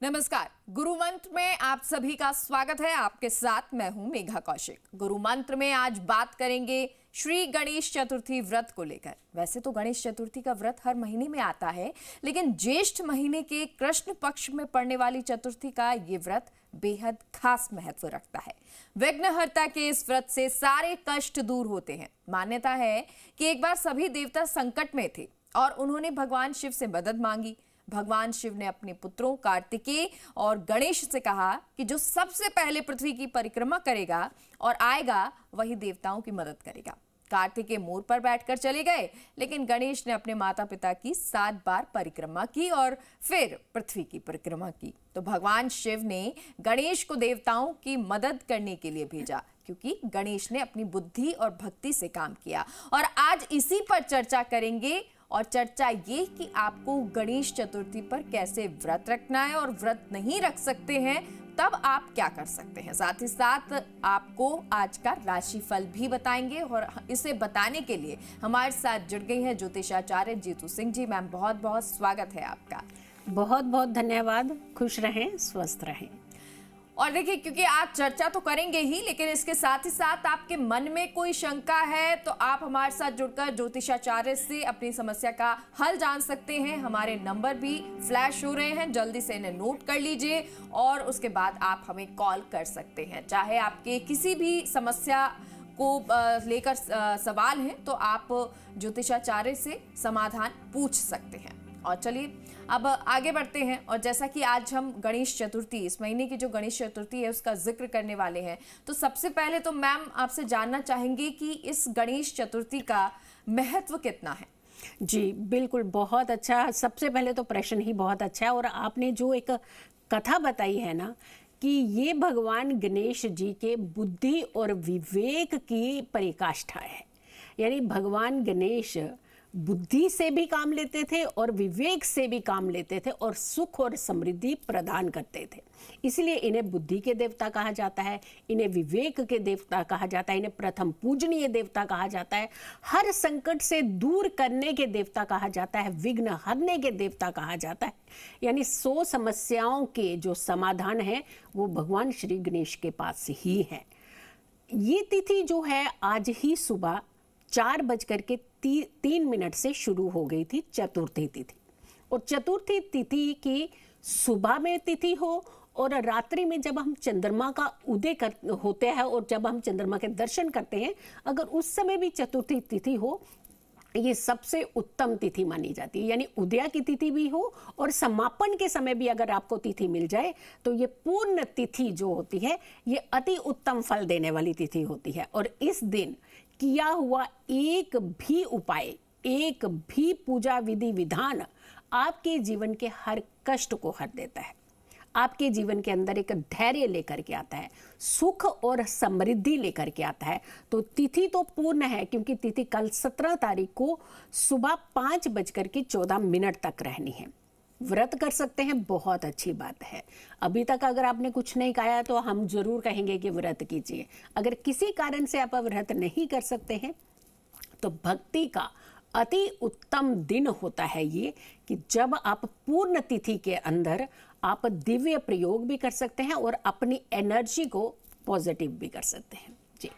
नमस्कार। गुरु मंत्र में आप सभी का स्वागत है। आपके साथ मैं हूं मेघा कौशिक। गुरु मंत्र में आज बात करेंगे श्री गणेश चतुर्थी व्रत को लेकर। वैसे तो गणेश चतुर्थी का व्रत हर महीने में आता है, लेकिन ज्येष्ठ महीने के कृष्ण पक्ष में पड़ने वाली चतुर्थी का ये व्रत बेहद खास महत्व रखता है। विघ्नहर्ता के इस व्रत से सारे कष्ट दूर होते हैं। मान्यता है कि एक बार सभी देवता संकट में थे और उन्होंने भगवान शिव से मदद मांगी। भगवान शिव ने अपने पुत्रों कार्तिकेय और गणेश से कहा कि जो सबसे पहले पृथ्वी की परिक्रमा करेगा और आएगा वही देवताओं की मदद करेगा। कार्तिकेय मोर पर बैठकर चले गए, लेकिन गणेश ने अपने माता पिता की 7 बार परिक्रमा की और फिर पृथ्वी की परिक्रमा की। तो भगवान शिव ने गणेश को देवताओं की मदद करने के लिए भेजा, क्योंकि गणेश ने अपनी बुद्धि और भक्ति से काम किया। और आज इसी पर चर्चा करेंगे। और चर्चा ये कि आपको गणेश चतुर्थी पर कैसे व्रत रखना है और व्रत नहीं रख सकते हैं तब आप क्या कर सकते हैं। साथ ही साथ आपको आज का राशिफल भी बताएंगे और इसे बताने के लिए हमारे साथ जुड़ गई हैं ज्योतिषाचार्य जीतू सिंह जी। मैम, बहुत बहुत स्वागत है आपका। बहुत बहुत धन्यवाद। खुश रहें, स्वस्थ रहें। और देखिए, क्योंकि आज चर्चा तो करेंगे ही, लेकिन इसके साथ ही साथ आपके मन में कोई शंका है तो आप हमारे साथ जुड़कर ज्योतिषाचार्य से अपनी समस्या का हल जान सकते हैं। हमारे नंबर भी फ्लैश हो रहे हैं, जल्दी से इन्हें नोट कर लीजिए और उसके बाद आप हमें कॉल कर सकते हैं। चाहे आपके किसी भी समस्या को लेकर सवाल हैं तो आप ज्योतिषाचार्य से समाधान पूछ सकते हैं। और चलिए अब आगे बढ़ते हैं। और जैसा कि आज हम गणेश चतुर्थी, इस महीने की जो गणेश चतुर्थी है उसका जिक्र करने वाले हैं, तो सबसे पहले तो मैम आपसे जानना चाहेंगे कि इस गणेश चतुर्थी का महत्व कितना है। जी बिल्कुल, बहुत अच्छा। सबसे पहले तो प्रश्न ही बहुत अच्छा है। और आपने जो एक कथा बताई है ना कि ये भगवान गणेश जी के बुद्धि और विवेक की पराकाष्ठा है। यानी भगवान गणेश बुद्धि से भी काम लेते थे और विवेक से भी काम लेते थे और सुख और समृद्धि प्रदान करते थे। इसलिए इन्हें बुद्धि के देवता कहा जाता है, इन्हें विवेक के देवता कहा जाता है, इन्हें प्रथम पूजनीय देवता कहा जाता है, हर संकट से दूर करने के देवता कहा जाता है, विघ्न हरने के देवता कहा जाता है। यानी 100 समस्याओं के जो समाधान है वो भगवान श्री गणेश के पास ही है। ये तिथि जो है आज ही सुबह 4:03 से शुरू हो गई थी चतुर्थी तिथि। और चतुर्थी तिथि की सुबह में तिथि हो और रात्रि में जब हम चंद्रमा का उदय होते हैं और जब हम चंद्रमा के दर्शन करते हैं, अगर उस समय भी चतुर्थी तिथि हो, ये सबसे उत्तम तिथि मानी जाती है। यानी उदय की तिथि भी हो और समापन के समय भी अगर आपको तिथि मिल जाए तो ये पूर्ण तिथि जो होती है ये अति उत्तम फल देने वाली तिथि होती है। और इस दिन किया हुआ एक भी उपाय, एक भी पूजा विधि विधान आपके जीवन के हर कष्ट को हर देता है, आपके जीवन के अंदर एक धैर्य लेकर के आता है, सुख और समृद्धि लेकर के आता है। तो तिथि तो पूर्ण है, क्योंकि तिथि कल 17 तारीख को सुबह 5:14 तक रहनी है। व्रत कर सकते हैं, बहुत अच्छी बात है। अभी तक अगर आपने कुछ नहीं खाया तो हम जरूर कहेंगे कि व्रत कीजिए। अगर किसी कारण से आप व्रत नहीं कर सकते हैं तो भक्ति का अति उत्तम दिन होता है ये कि जब आप पूर्ण तिथि के अंदर आप दिव्य प्रयोग भी कर सकते हैं और अपनी एनर्जी को पॉजिटिव भी कर सकते हैं। जी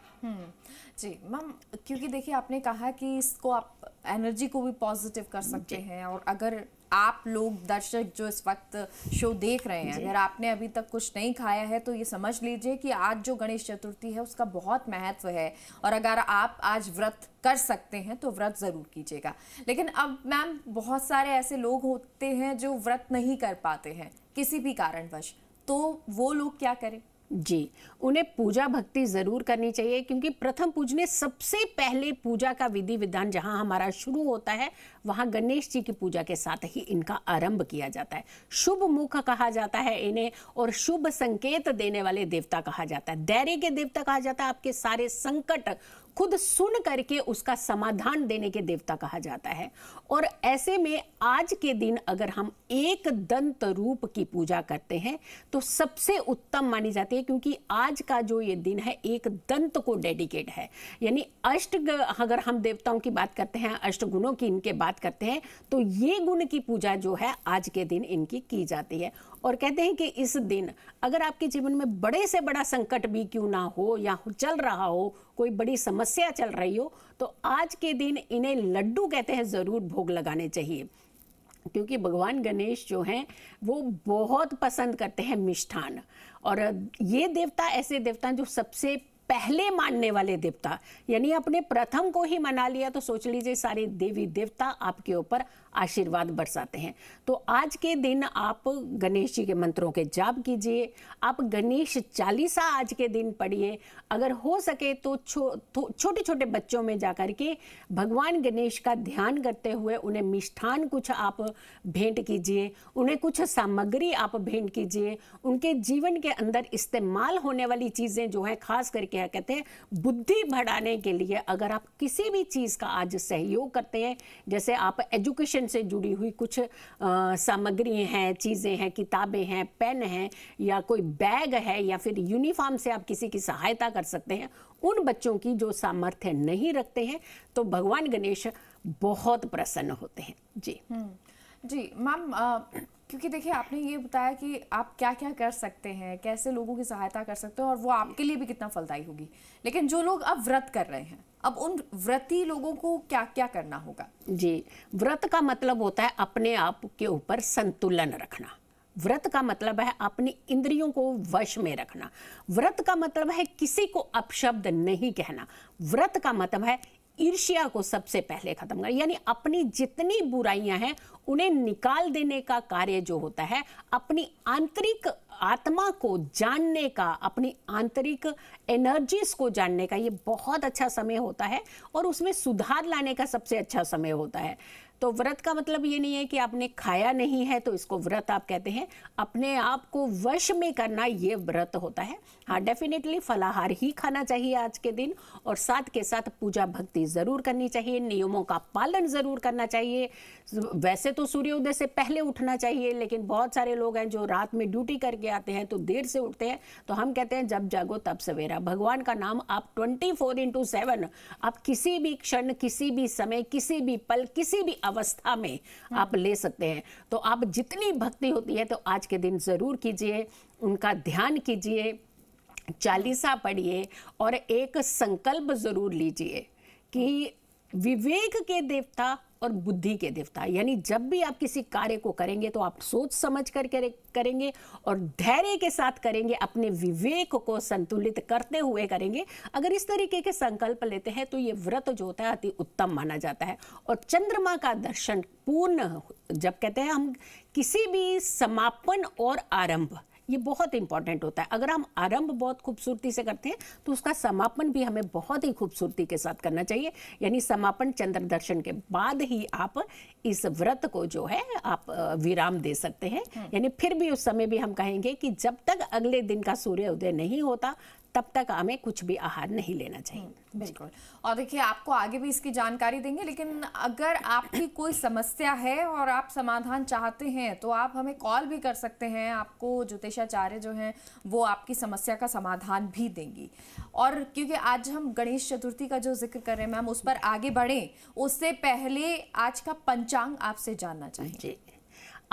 जी मैम, क्योंकि देखिए आपने कहा कि इसको आप एनर्जी को भी पॉजिटिव कर सकते हैं। और अगर आप लोग दर्शक जो इस वक्त शो देख रहे हैं, अगर आपने अभी तक कुछ नहीं खाया है तो ये समझ लीजिए कि आज जो गणेश चतुर्थी है उसका बहुत महत्व है। और अगर आप आज व्रत कर सकते हैं तो व्रत जरूर कीजिएगा। लेकिन अब मैम बहुत सारे ऐसे लोग होते हैं जो व्रत नहीं कर पाते हैं किसी भी कारणवश, तो वो लोग क्या करें। जी, उन्हें पूजा भक्ति जरूर करनी चाहिए, क्योंकि प्रथम पूजने सबसे पहले पूजा का विधि विधान जहां हमारा शुरू होता है वहां गणेश जी की पूजा के साथ ही इनका आरंभ किया जाता है। शुभ मुख कहा जाता है इन्हें और शुभ संकेत देने वाले देवता कहा जाता है, धैर्य के देवता कहा जाता है, आपके सारे संकट खुद सुन करके उसका समाधान देने के देवता कहा जाता है। और ऐसे में आज के दिन अगर हम एक दंत रूप की पूजा करते हैं तो सबसे उत्तम मानी जाती है, क्योंकि आज का जो ये दिन है एक दंत को डेडिकेट है। यानी अगर हम देवताओं की बात करते हैं, अष्ट गुणों की इनके बात बात करते हैं तो ये गुण की पूजा जो है आज के दिन इनकी की जाती है। और कहते हैं कि इस दिन अगर आपके जीवन में बड़े से बड़ा संकट भी क्यों ना हो या चल रहा हो, कोई बड़ी समस्या चल रही हो, तो आज के दिन इन्हें लड्डू कहते हैं ज़रूर भोग लगाने चाहिए, क्योंकि भगवान गणेश जो हैं वो बहुत पसंद करते हैं मिष्ठान। और ये देवता ऐसे देवता जो सबसे पहले मानने वाले देवता, यानी अपने प्रथम को ही मना लिया तो सोच लीजिए सारे देवी देवता आपके ऊपर आशीर्वाद बरसाते हैं। तो आज के दिन आप गणेश जी के मंत्रों के जाप कीजिए, आप गणेश चालीसा आज के दिन पढ़िए। अगर हो सके तो छोटे छोटे बच्चों में जाकर के भगवान गणेश का ध्यान करते हुए उन्हें मिष्ठान कुछ आप भेंट कीजिए, उन्हें कुछ सामग्री आप भेंट कीजिए। उनके जीवन के अंदर इस्तेमाल होने वाली चीज़ें जो हैं, खास करके कहते हैं बुद्धि बढ़ाने के लिए, अगर आप किसी भी चीज़ का आज सहयोग करते हैं, जैसे आप एजुकेशन से जुड़ी हुई कुछ सामग्री हैं, चीज़ें हैं, किताबें हैं, पेन हैं, या कोई बैग है, या फिर यूनिफॉर्म से आप किसी की सहायता कर सकते हैं। उन बच्चों की जो सामर्थ्य नहीं रखते हैं तो भगवान गणेश बहुत प्रसन्न होते हैं। जी जी मैम, क्योंकि देखिए आपने ये बताया कि आप क्या क्या कर सकते हैं, कैसे लोगों की सहायता कर सकते हैं, और वो आपके लिए भी कितना फलदायी होगी। लेकिन जो लोग अब व्रत कर रहे हैं, अब उन व्रती लोगों को क्या क्या करना होगा? जी, व्रत का मतलब होता है अपने आप के ऊपर संतुलन रखना। व्रत का मतलब है अपनी इंद्रियों को वश में रखना। व्रत का मतलब है किसी को अपशब्द नहीं कहना। व्रत का मतलब है ईर्ष्या को सबसे पहले खत्म करना, यानी अपनी जितनी बुराइयां हैं उन्हें निकाल देने का कार्य जो होता है, अपनी आंतरिक आत्मा को जानने का, अपनी आंतरिक एनर्जीज को जानने का ये बहुत अच्छा समय होता है और उसमें सुधार लाने का सबसे अच्छा समय होता है। तो व्रत का मतलब ये नहीं है कि आपने खाया नहीं है तो इसको व्रत आप कहते हैं। अपने आप को वश में करना ये व्रत होता है। हाँ, डेफिनेटली फलाहार ही खाना चाहिए आज के दिन, और साथ के साथ पूजा भक्ति जरूर करनी चाहिए, नियमों का पालन जरूर करना चाहिए। वैसे तो सूर्योदय से पहले उठना चाहिए, लेकिन बहुत सारे लोग हैं जो रात में ड्यूटी करके आते हैं तो देर से उठते हैं। तो हम कहते हैं जब जागो तब सवेरा। भगवान का नाम आप 24/7 आप किसी भी क्षण, किसी भी समय, किसी भी पल, किसी भी अवस्था में आप ले सकते हैं। तो आप जितनी भक्ति होती है तो आज के दिन जरूर कीजिए, उनका ध्यान कीजिए, चालीसा पढ़िए, और एक संकल्प जरूर लीजिए कि विवेक के देवता और बुद्धि के देवता, यानी जब भी आप किसी कार्य को करेंगे तो आप सोच समझ कर करेंगे और धैर्य के साथ करेंगे, अपने विवेक को संतुलित करते हुए करेंगे। अगर इस तरीके के संकल्प लेते हैं तो ये व्रत जो होता है अति उत्तम माना जाता है। और चंद्रमा का दर्शन पूर्ण, जब कहते हैं हम किसी भी समापन और आरंभ, ये बहुत इंपॉर्टेंट होता है। अगर हम आरंभ बहुत खूबसूरती से करते हैं तो उसका समापन भी हमें बहुत ही खूबसूरती के साथ करना चाहिए। यानी समापन चंद्र दर्शन के बाद ही आप इस व्रत को जो है आप विराम दे सकते हैं। यानी फिर भी उस समय भी हम कहेंगे कि जब तक अगले दिन का सूर्योदय नहीं होता तब तक हमें कुछ भी आहार नहीं लेना चाहिए। बिल्कुल। और देखिए आपको आगे भी इसकी जानकारी देंगे, लेकिन अगर आपकी कोई समस्या है और आप समाधान चाहते हैं तो आप हमें कॉल भी कर सकते हैं। आपको ज्योतिषाचार्य जो हैं वो आपकी समस्या का समाधान भी देंगी। और क्योंकि आज हम गणेश चतुर्थी का जो जिक्र कर रहे हैं मैम, उस पर आगे बढ़ें उससे पहले आज का पंचांग आपसे जानना चाहेंगे।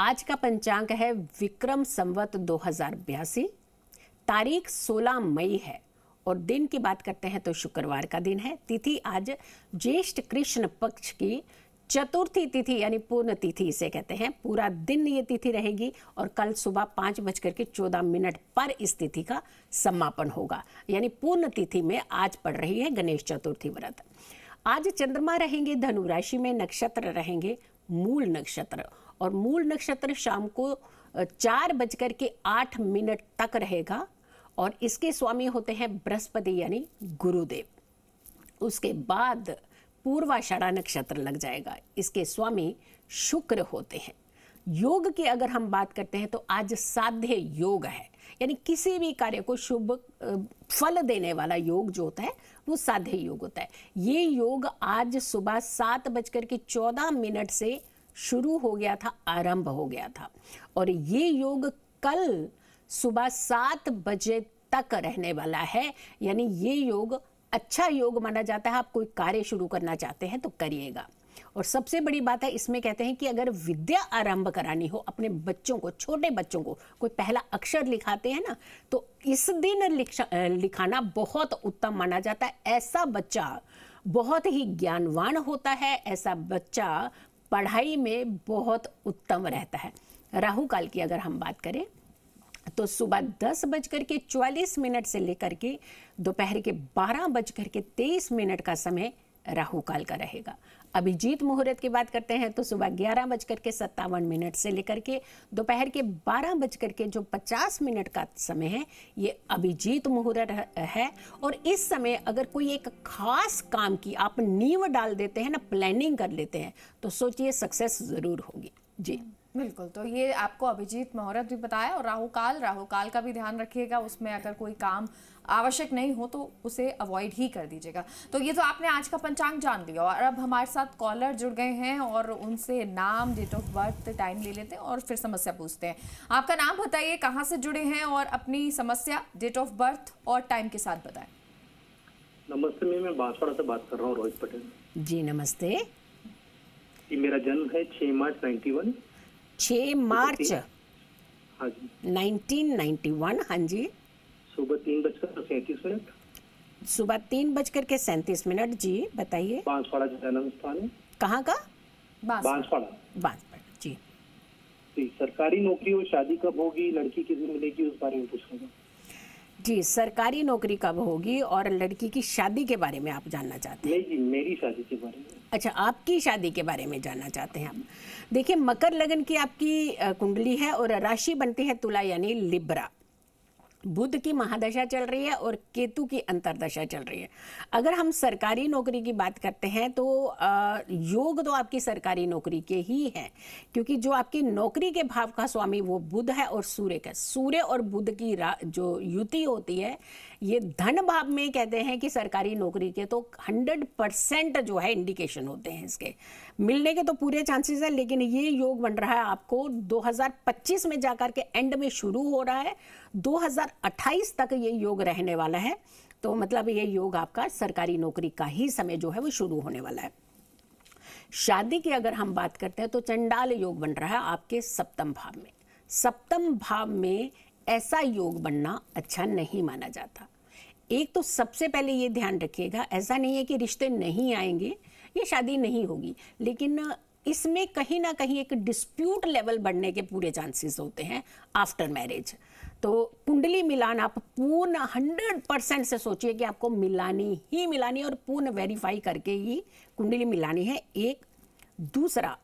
आज का पंचांग है विक्रम संवत 2082, तारीख 16 मई है, और दिन की बात करते हैं तो शुक्रवार का दिन है। तिथि आज ज्येष्ठ कृष्ण पक्ष की चतुर्थी तिथि, यानी पूर्ण तिथि इसे कहते हैं। पूरा दिन ये तिथि रहेगी और कल सुबह 5:14 पर इस तिथि का समापन होगा। यानी पूर्ण तिथि में आज पड़ रही है गणेश चतुर्थी व्रत। आज चंद्रमा रहेंगे धनु राशि में, नक्षत्र रहेंगे मूल नक्षत्र, और मूल नक्षत्र शाम को 4:08 तक रहेगा, और इसके स्वामी होते हैं बृहस्पति यानी गुरुदेव। उसके बाद पूर्वाषाढ़ा नक्षत्र लग जाएगा, इसके स्वामी शुक्र होते हैं। योग की अगर हम बात करते हैं तो आज साध्य योग है, यानी किसी भी कार्य को शुभ फल देने वाला योग जो होता है वो साध्य योग होता है। ये योग आज सुबह 7:14 से शुरू हो गया था, आरंभ हो गया था, और ये योग कल सुबह 7 बजे तक रहने वाला है। यानी ये योग अच्छा योग माना जाता है। आप कोई कार्य शुरू करना चाहते हैं तो करिएगा। और सबसे बड़ी बात है इसमें कहते हैं कि अगर विद्या आरंभ करानी हो अपने बच्चों को, छोटे बच्चों को, कोई पहला अक्षर लिखाते हैं ना, तो इस दिन लिखाना बहुत उत्तम माना जाता है। ऐसा बच्चा बहुत ही ज्ञानवान होता है, ऐसा बच्चा पढ़ाई में बहुत उत्तम रहता है। राहु काल की अगर हम बात करें तो सुबह 10:44 से लेकर के दोपहर के 12:23 का समय राहु काल का रहेगा। अभिजीत मुहूर्त की बात करते हैं तो सुबह 11:57 से लेकर के दोपहर के 12:50 का समय है, ये अभिजीत मुहूर्त है। और इस समय अगर कोई एक खास काम की आप नींव डाल देते हैं ना, प्लानिंग कर लेते हैं, तो सोचिए सक्सेस जरूर होगी। जी बिल्कुल, तो ये आपको अभिजीत मुहूर्त भी बताया, और राहु काल का भी ध्यान रखिएगा, उसमें अगर कोई काम आवश्यक नहीं हो तो उसे अवॉइड ही कर दीजिएगा। तो ये तो आपने आज का पंचांग जान लिया, और अब हमारे साथ कॉलर जुड़ गए हैं और उनसे नाम, डेट ऑफ बर्थ, टाइम ले लेते हैं और फिर समस्या पूछते हैं। आपका नाम बताइए, कहाँ से जुड़े हैं और अपनी समस्या, डेट ऑफ बर्थ और टाइम के साथ बताएं। नमस्ते, मैं बांसवाड़ा से बात कर रहा हूँ, रोहित पटेल। जी नमस्ते। ये मेरा जन्म है 6 मार्च 91। 6 मार्च हाँ जी, 1991। हाँ जी, सुबह 3:37। सुबह 3:37। जी बताइए। बांसवाड़ा जन्म स्थान है। कहाँ का? बांसवाड़ा। बांसवाड़ा। जी जी, सरकारी नौकरी और शादी कब होगी, लड़की किसे मिलेगी, उस बारे में पूछना था। जी, सरकारी नौकरी कब होगी और लड़की की शादी के बारे में आप जानना चाहते हैं? नहीं जी, मेरी शादी के बारे में। अच्छा, आपकी शादी के बारे में जानना चाहते हैं आप। देखिए, मकर लगन की आपकी कुंडली है और राशि बनती है तुला यानी लिब्रा। बुध की महादशा चल रही है और केतु की अंतरदशा चल रही है। अगर हम सरकारी नौकरी की बात करते हैं तो योग तो आपकी सरकारी नौकरी के ही है, क्योंकि जो आपकी नौकरी के भाव का स्वामी वो बुध है और सूर्य का। सूर्य और बुध की जो युति होती है, ये धन भाव में कहते हैं कि सरकारी नौकरी के तो 100% जो है इंडिकेशन होते हैं इसके मिलने के, तो पूरे चांसेस है। लेकिन ये योग बन रहा है आपको 2025 में जाकर के एंड में शुरू हो रहा है, 2028 तक ये योग रहने वाला है। तो मतलब ये योग आपका सरकारी नौकरी का ही समय जो है वो शुरू होने वाला है। शादी की अगर हम बात करते हैं तो चंडाल योग बन रहा है आपके सप्तम भाव में। सप्तम भाव में ऐसा योग बनना अच्छा नहीं माना जाता। एक तो सबसे पहले ये ध्यान रखिएगा, ऐसा नहीं है कि रिश्ते नहीं आएंगे, ये शादी नहीं होगी, लेकिन इसमें कहीं ना कहीं एक डिस्प्यूट लेवल बढ़ने के पूरे चांसेस होते हैं आफ्टर मैरिज। तो कुंडली मिलान आप पूर्ण 100% से सोचिए कि आपको मिलानी ही मिलानी और पूर्ण वेरीफाई करके ही कुंडली मिलानी है। एक दूसरा,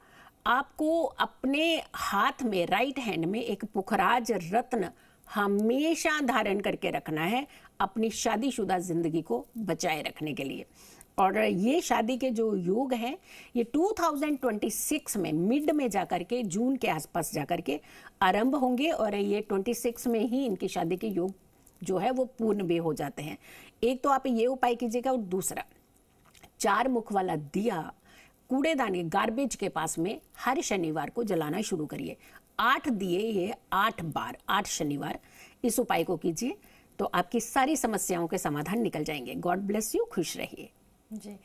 आपको अपने हाथ में, राइट हैंड में एक पुखराज रत्न हमेशा धारण करके रखना है अपनी शादीशुदा जिंदगी को बचाए रखने के लिए। और ये शादी के जो योग हैं ये 2026 में मिड में जाकर के, जून के आसपास जाकर के आरंभ होंगे और ये 26 में ही इनकी शादी के योग जो है वो पूर्ण भी हो जाते हैं। एक तो आप ये उपाय कीजिएगा, और दूसरा 4 मुख वाला दिया कूड़ेदानी, गार्बेज के पास में हर शनिवार को जलाना शुरू करिए। 8 दिए, ये 8 बार, 8 शनिवार इस उपाय को कीजिए तो आपकी सारी समस्याओं के समाधान निकल जाएंगे। गॉड ब्लेस यू, खुश रहिए जी।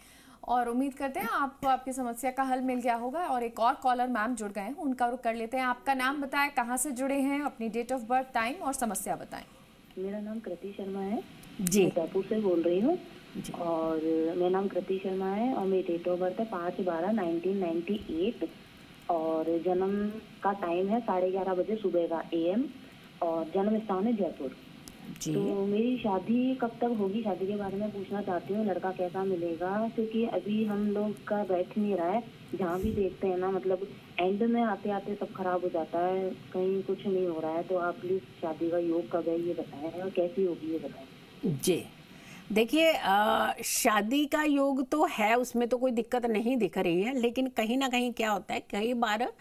और उम्मीद करते हैं आपको आपकी समस्या का हल मिल गया होगा। और एक और कॉलर मैम जुड़ गए हैं, उनका रुख कर लेते हैं। आपका नाम बताएं, कहाँ से जुड़े हैं, अपनी डेट ऑफ बर्थ, टाइम और समस्या बताएं। मेरा नाम कृति शर्मा है जी। मैं जयपुर से बोल रही हूँ। और मेरा नाम कृति शर्मा है और मेरी डेट ऑफ बर्थ है 5/12/1998 और जन्म का टाइम है 11:30 बजे सुबह का AM और जन्म स्थान है जयपुर। जी। तो मेरी शादी कब तक होगी, शादी के बारे में पूछना चाहती हूँ। लड़का कैसा मिलेगा, क्योंकि अभी हम लोग का बैठ नहीं रहा है। जहाँ भी देखते हैं ना, मतलब एंड में आते आते सब खराब हो जाता है, कहीं कुछ नहीं हो रहा है। तो आप प्लीज शादी का योग कब है ये बताएं और कैसी होगी ये बताएं। जी देखिए, शादी का योग तो है, उसमें तो कोई दिक्कत नहीं दिख रही है, लेकिन कहीं ना कहीं क्या होता है, कई बार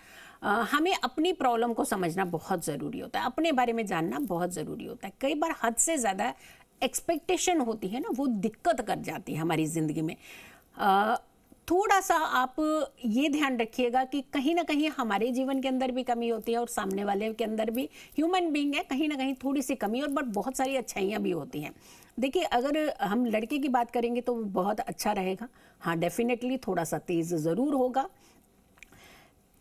हमें अपनी प्रॉब्लम को समझना बहुत ज़रूरी होता है, अपने बारे में जानना बहुत ज़रूरी होता है। कई बार हद से ज़्यादा एक्सपेक्टेशन होती है ना, वो दिक्कत कर जाती है हमारी ज़िंदगी में। थोड़ा सा आप ये ध्यान रखिएगा कि कहीं ना कहीं हमारे जीवन के अंदर भी कमी होती है और सामने वाले के अंदर भी, ह्यूमन बीइंग है, कहीं ना कहीं थोड़ी सी कमी और बट बहुत सारी अच्छाइयाँ भी होती हैं। देखिए, अगर हम लड़के की बात करेंगे तो बहुत अच्छा रहेगा। हाँ, डेफिनेटली थोड़ा सा तेज ज़रूर होगा।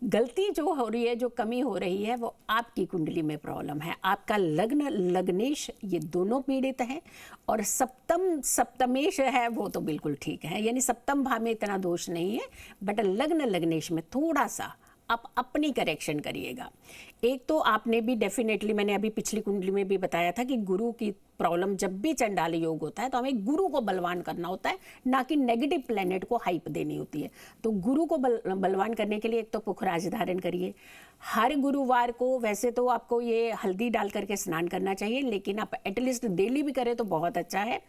गलती जो हो रही है, जो कमी हो रही है, वो आपकी कुंडली में प्रॉब्लम है। आपका लग्न लग्नेश ये दोनों पीड़ित हैं और सप्तमेश है वो तो बिल्कुल ठीक है, यानी सप्तम भाव में इतना दोष नहीं है, बट लग्न लग्नेश में थोड़ा सा आप अपनी करेक्शन करिएगा। एक तो आपने भी डेफिनेटली, मैंने अभी पिछली कुंडली में भी बताया था कि गुरु की प्रॉब्लम, जब भी चंडाल योग होता है तो हमें गुरु को बलवान करना होता है, ना कि नेगेटिव प्लेनेट को हाइप देनी होती है। तो गुरु को बलवान करने के लिए एक तो पुखराज धारण करिए। हर गुरुवार को वैसे तो आपको ये हल्दी डाल करके स्नान करना चाहिए, लेकिन आप एटलीस्ट डेली भी करें तो बहुत अच्छा है।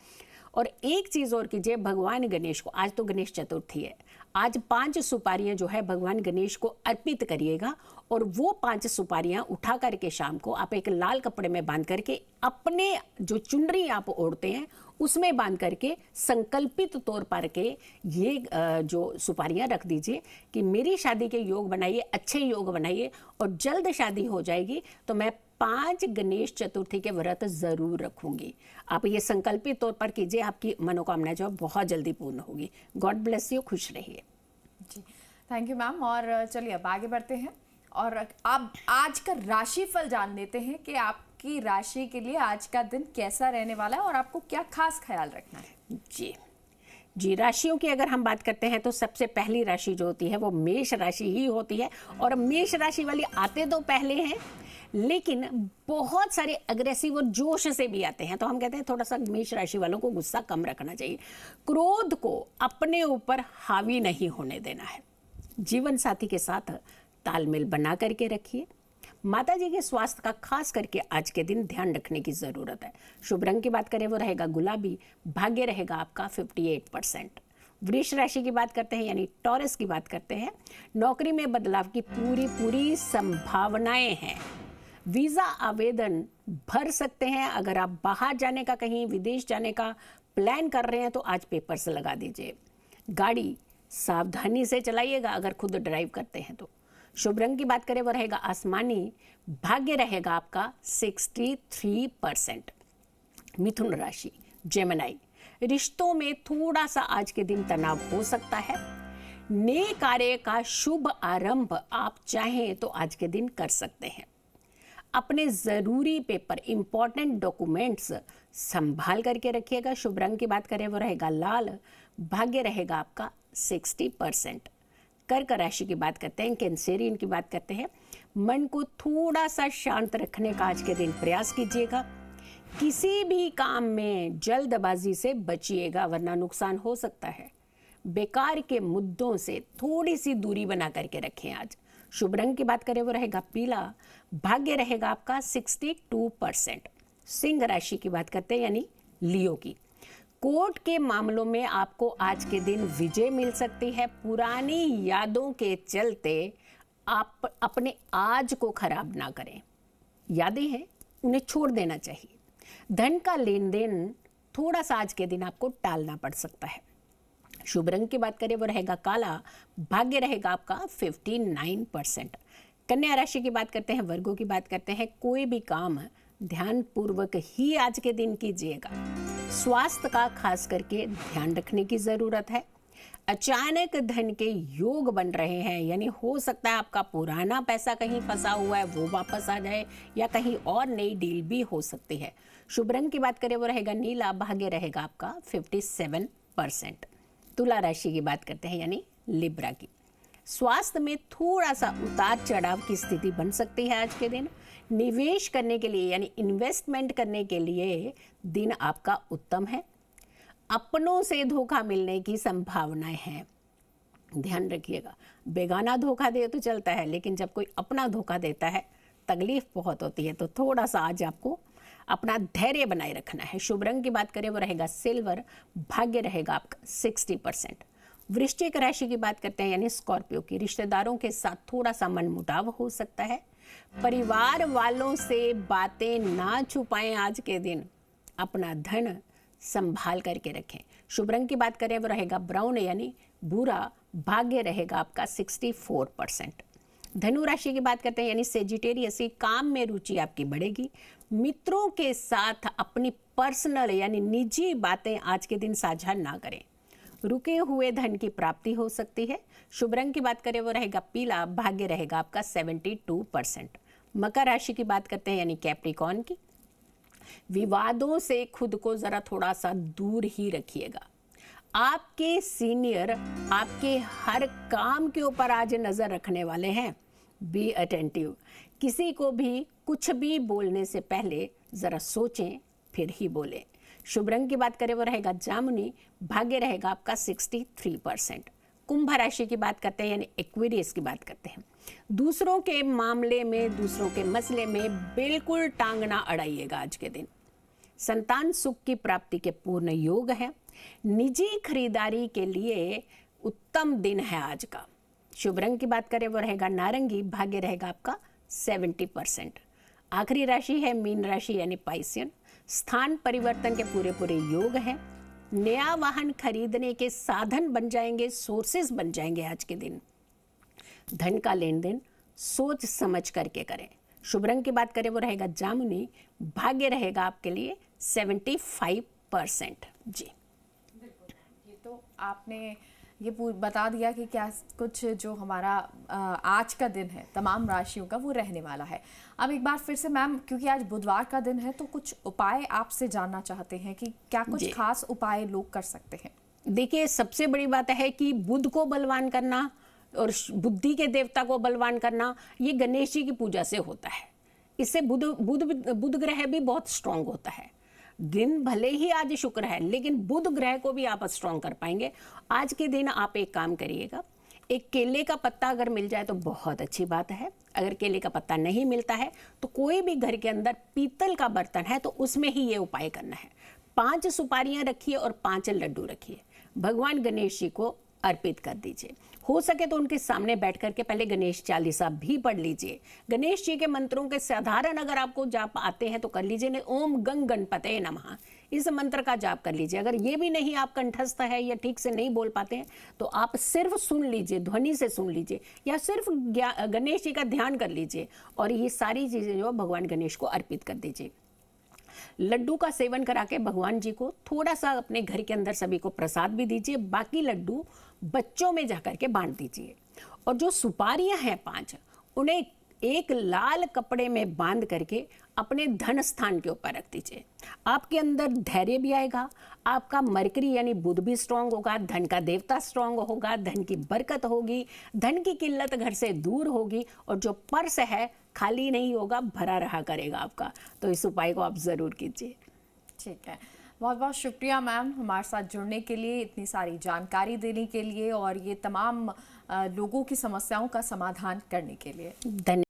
और एक चीज़ और कीजिए, भगवान गणेश को, आज तो गणेश चतुर्थी है, आज 5 सुपारियां जो है भगवान गणेश को अर्पित करिएगा और वो 5 सुपारियां उठा करके शाम को आप एक लाल कपड़े में बांध करके अपने जो चुनरी आप ओढ़ते हैं उसमें बांध करके संकल्पित तौर पर के ये जो सुपारियां रख दीजिए कि मेरी शादी के योग बनाइए, अच्छे योग बनाइए और जल्द शादी हो जाएगी तो मैं 5 गणेश चतुर्थी के व्रत जरूर रखूंगी। आप ये संकल्पित तौर पर कीजिए, आपकी मनोकामना जो बहुत जल्दी पूर्ण होगी। गॉड ब्लेस यू, खुश रहिए जी। Thank you ma'am. और चलिए अब आगे बढ़ते हैं और अब आज का राशिफल जान लेते हैं कि आपकी राशि के लिए आज का दिन कैसा रहने वाला है और आपको क्या खास ख्याल रखना है। जी, राशियों की अगर हम बात करते हैं तो सबसे पहली राशि जो होती है वो मेष राशि ही होती है। और मेष राशि वाले आते तो पहले हैं, लेकिन बहुत सारे अग्रेसिव और जोश से भी आते हैं। तो हम कहते हैं थोड़ा सा मेष राशि वालों को गुस्सा कम रखना चाहिए, क्रोध को अपने ऊपर हावी नहीं होने देना है। जीवन साथी के साथ तालमेल बना करके रखिए। माता जी के स्वास्थ्य का खास करके आज के दिन ध्यान रखने की जरूरत है। शुभ रंग की बात करें वो रहेगा गुलाबी। भाग्य रहेगा आपका 58%। वृष राशि की बात करते हैं यानी टॉरस की बात करते हैं, नौकरी में बदलाव की पूरी संभावनाएं हैं। वीजा आवेदन भर सकते हैं। अगर आप बाहर जाने का, कहीं विदेश जाने का प्लान कर रहे हैं तो आज पेपर्स लगा दीजिए। गाड़ी सावधानी से चलाइएगा अगर खुद ड्राइव करते हैं तो। शुभ रंग की बात करें वो रहेगा आसमानी। भाग्य रहेगा आपका 63%। मिथुन राशि, जेमिनी, रिश्तों में थोड़ा सा आज के दिन तनाव हो सकता है। नए कार्य का शुभ आरंभ आप चाहें तो आज के दिन कर सकते हैं। अपने जरूरी पेपर, इंपॉर्टेंट डॉक्यूमेंट्स संभाल करके रखिएगा। शुभ रंग की बात करें वो रहेगा लाल। भाग्य रहेगा आपका 60%। कर्क राशि की बात करते हैं, कैंसेरियन की बात करते हैं। मन को थोड़ा सा शांत रखने का आज के दिन प्रयास कीजिएगा। किसी भी काम में जल्दबाजी से बचिएगा वरना नुकसान हो सकता है। बेकार के मुद्दों से थोड़ी सी दूरी बना करके रखें आज। शुभ रंग की बात करें वो रहेगा पीला। भाग्य रहेगा आपका 62%। सिंह राशि की बात करते हैं यानी लियो की। कोर्ट के मामलों में आपको आज के दिन विजय मिल सकती है। पुरानी यादों के चलते आप अपने आज को खराब ना करें। यादें हैं, उन्हें छोड़ देना चाहिए। धन का लेन देन थोड़ा सा आज के दिन आपको टालना पड़ सकता है। शुभ रंग की बात करें वो रहेगा काला। भाग्य रहेगा आपका 59%। कन्या राशि की बात करते हैं, वर्गों की बात करते हैं। कोई भी काम ध्यान पूर्वक ही आज के दिन कीजिएगा। स्वास्थ्य का खास करके ध्यान रखने की जरूरत है। अचानक धन के योग बन रहे हैं, यानी हो सकता है आपका पुराना पैसा कहीं फंसा हुआ है वो वापस आ जाए या कहीं और नई डील भी हो सकती है। शुभ रंग की बात करें वो रहेगा नीला। भाग्य रहेगा आपका 57%। तुला राशि की बात करते हैं यानी लिब्रा की। स्वास्थ्य में थोड़ा सा उतार चढ़ाव की स्थिति बन सकती है आज के दिन। निवेश करने के लिए यानी इन्वेस्टमेंट करने के लिए दिन आपका उत्तम है। अपनों से धोखा मिलने की संभावनाएं हैं, ध्यान रखिएगा। बेगाना धोखा दे तो चलता है, लेकिन जब कोई अपना धोखा देता है तकलीफ बहुत होती है। तो थोड़ा सा आज आपको अपना धैर्य बनाए रखना है। शुभ रंग की बात करें वो रहेगा सिल्वर। भाग्य रहेगा आपका 60%। वृश्चिक राशि की बात करते हैं यानी स्कॉर्पियो की। रिश्तेदारों के साथ थोड़ा सा मनमुटाव हो सकता है। परिवार वालों से बातें ना छुपाएं आज के दिन। अपना धन संभाल करके रखें। शुभ रंग की बात करें वो रहेगा ब्राउन यानी भूरा। भाग्य रहेगा आपका 64%। धनु राशि की बात करते हैं यानी सेजिटेरियस, काम में रुचि आपकी बढ़ेगी। मित्रों के साथ अपनी पर्सनल यानी निजी बातें आज के दिन साझा ना करें। रुके हुए धन की प्राप्ति हो सकती है। शुभ रंग की बात करें वो रहेगा पीला, भाग्य रहेगा आपका 72%। मकर राशि की बात करते हैं यानी कैप्रिकॉर्न की, विवादों से खुद को जरा थोड़ा सा दूर ही रखिएगा। आपके सीनियर आपके हर काम के ऊपर आज नजर रखने वाले हैं। बी अटेंटिव, किसी को भी कुछ भी बोलने से पहले जरा सोचें फिर ही बोलें। शुभ रंग की बात करें वो रहेगा जामुनी, भाग्य रहेगा आपका 63%। कुंभ राशि की बात करते हैं यानी एक्वेरियस की बात करते हैं। दूसरों के मामले में, दूसरों के मसले में बिल्कुल टांग ना अड़ाइएगा आज के दिन। संतान सुख की प्राप्ति के पूर्ण योग है। निजी खरीदारी के लिए उत्तम दिन है आज का। शुभ रंग की बात करें वो रहेगा नारंगी, भाग्य रहेगा आपका 70%। आखिरी राशि है मीन राशि यानी पाइसियन। स्थान परिवर्तन के पूरे योग हैं। नया वाहन खरीदने के साधन बन जाएंगे, सोर्सेस बन जाएंगे आज के दिन। धन का लेन देन सोच समझ करके करें। शुभ रंग की बात करें वो रहेगा जामुनी, भाग्य रहेगा आपके लिए 75%। जी ये तो आपने ये बता दिया कि क्या कुछ जो हमारा आज का दिन है तमाम राशियों का वो रहने वाला है। अब एक बार फिर से मैम, क्योंकि आज बुधवार का दिन है तो कुछ उपाय आपसे जानना चाहते हैं कि क्या कुछ खास उपाय लोग कर सकते हैं। देखिए, सबसे बड़ी बात है कि बुध को बलवान करना और बुद्धि के देवता को बलवान करना, ये गणेश जी की पूजा से होता है। इससे बुध ग्रह भी बहुत स्ट्रांग होता है। दिन भले ही आज शुक्र है लेकिन बुध ग्रह को भी आप स्ट्रांग कर पाएंगे। आज के दिन आप एक काम करिएगा, एक केले का पत्ता अगर मिल जाए तो बहुत अच्छी बात है। अगर केले का पत्ता नहीं मिलता है तो कोई भी घर के अंदर पीतल का बर्तन है तो उसमें ही ये उपाय करना है। 5 सुपारियां रखिए और 5 लड्डू रखिए, भगवान गणेश जी को अर्पित कर दीजिए। हो सके तो उनके सामने बैठ करके पहले गणेश चालीसा भी पढ़ लीजिए। गणेश जी के मंत्रों के साधारण अगर आपको जाप आते हैं तो कर लीजिए, नहीं ओम गंग गणपते नमः इस मंत्र का जाप कर लीजिए। अगर ये भी नहीं आप कंठस्थ है या ठीक से नहीं बोल पाते हैं तो आप सिर्फ सुन लीजिए, ध्वनि से सुन लीजिए या सिर्फ गणेश जी का ध्यान कर लीजिए और ये सारी चीजें जो भगवान गणेश को अर्पित कर दीजिए। लड्डू का सेवन करा के भगवान जी को थोड़ा सा अपने घर के अंदर सभी को प्रसाद भी दीजिए। बाकी लड्डू बच्चों में जाकर के बांट दीजिए। और जो सुपारियां हैं 5, उन्हें एक लाल कपड़े में बांध करके अपने धन स्थान के ऊपर रख दीजिए। आपके अंदर धैर्य भी आएगा, आपका मरकरी यानी बुध भी स्ट्रांग होगा, धन का देवता स्ट्रांग होगा, धन की बरकत होगी, धन की किल्लत घर से दूर होगी और जो पर्स है खाली नहीं होगा, भरा रहा करेगा आपका। तो इस उपाय को आप जरूर कीजिए। ठीक है, बहुत बहुत शुक्रिया मैम हमारे साथ जुड़ने के लिए, इतनी सारी जानकारी देने के लिए और ये तमाम लोगों की समस्याओं का समाधान करने के लिए। धन्यवाद।